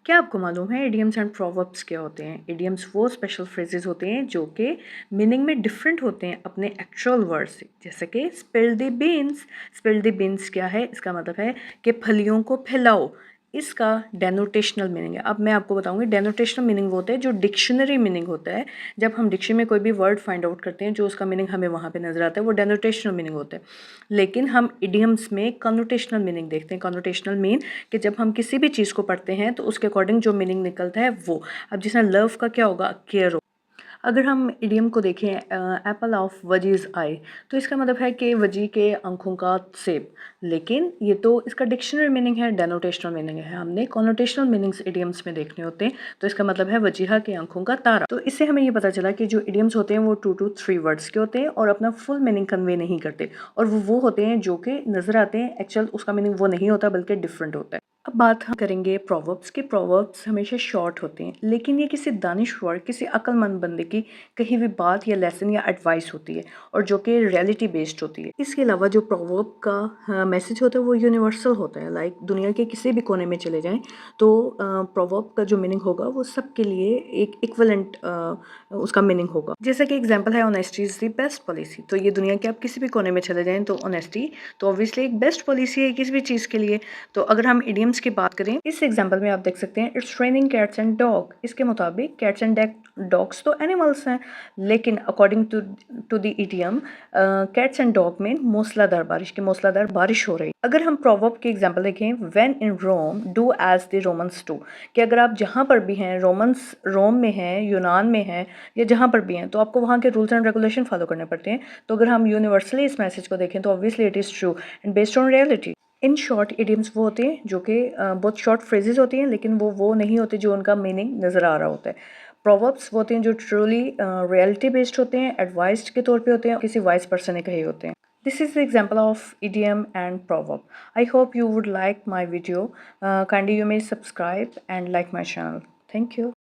क्या आपको मालूम है इडियम्स एंड प्रोवर्ब्स क्या होते हैं? इडियम्स वो स्पेशल फ्रेजेस होते हैं जो कि मीनिंग में डिफरेंट होते हैं अपने एक्चुअल वर्ड से। जैसे कि spill the beans. Spill the beans क्या है? इसका मतलब है कि फलियों को फैलाओ। इसका डेनोटेशनल मीनिंग है। अब मैं आपको बताऊंगी डेनोटेशनल मीनिंग वो होता है जो डिक्शनरी मीनिंग होता है। जब हम डिक्शनरी में कोई भी वर्ड फाइंड आउट करते हैं जो उसका मीनिंग हमें वहाँ पे नजर आता है वो डेनोटेशनल मीनिंग होता है। लेकिन हम इडियम्स में कनोटेशनल मीनिंग देखते हैं। कनोटेशनल मीन कि जब हम किसी भी चीज़ को पढ़ते हैं तो उसके अकॉर्डिंग जो मीनिंग निकलता है वो। अब जैसे लव का क्या होगा? केयर। अगर हम इडियम को देखें एप्पल ऑफ वजीज आई, तो इसका मतलब है कि वजी के आंखों का सेब। लेकिन ये तो इसका डिक्शनरी मीनिंग है, डेनोटेशनल मीनिंग है। हमने कॉनोटेशनल मीनिंग्स इडियम्स में देखने होते हैं। तो इसका मतलब है वजीहा के आंखों का तारा। तो इससे हमें ये पता चला कि जो इडियम्स होते हैं वो 2 to 3 वर्ड्स के होते हैं और अपना फुल मीनिंग कन्वे नहीं करते। और वो होते हैं जो कि नज़र आते हैं, एक्चुअल उसका मीनिंग वो नहीं होता बल्कि डिफरेंट होता है। अब बात हम करेंगे प्रोवर्ब्स के। प्रोवर्ब्स हमेशा शॉर्ट होते हैं लेकिन ये किसी दानिशवर, किसी अक्लमंद बंदे की कही हुई बात या लेसन या एडवाइस होती है और जो कि रियलिटी बेस्ड होती है। इसके अलावा जो प्रोवर्ब का मैसेज होता है वो यूनिवर्सल होता है। लाइक दुनिया के किसी भी कोने में चले जाएं तो प्रोवर्ब का जो मीनिंग होगा वो सबके लिए एक इक्वलेंट उसका मीनिंग होगा। जैसा कि एग्जांपल है honesty is the best policy. तो ये दुनिया के आप किसी भी कोने में चले जाएं तो ऑनेस्टी तो ऑब्वियसली एक बेस्ट पॉलिसी है किसी भी चीज़ के लिए। तो अगर हम इडियम्स की बात करें, इस एग्जांपल में आप देख सकते हैं it's raining cats and dog. इसके मुताबिक कैट्स एंड डॉग्स तो एनिमल्स हैं, लेकिन according to the idiom cats and dog में मूसलाधार बारिश की मूसलाधार बारिश हो रही है। अगर हम प्रोवर्ब की एग्जांपल देखें, when in Rome do as the Romans do, कि अगर आप जहाँ पर भी हैं, रोम में हैं, यूनान में हैं या जहाँ पर भी हैं, तो आपको वहाँ के रूल्स एंड रेगुलेशन फॉलो करने पड़ते हैं। तो अगर हम यूनिवर्सली इस मैसेज को देखें तो obviously it is true and based on reality. In short idioms वो होते हैं जो कि बहुत शॉर्ट फ्रेजेस होती हैं लेकिन वो नहीं होते जो उनका मीनिंग नज़र आ रहा होता है। प्रोवर्ब्स वो होते हैं जो ट्रूली रियलिटी बेस्ड होते हैं, एडवाइस के तौर पे होते हैं, किसी वाइज पर्सन ने कहे होते हैं। This is the example of idiom and proverb. I hope you would like my video. Kindly you may subscribe and like my channel. Thank you.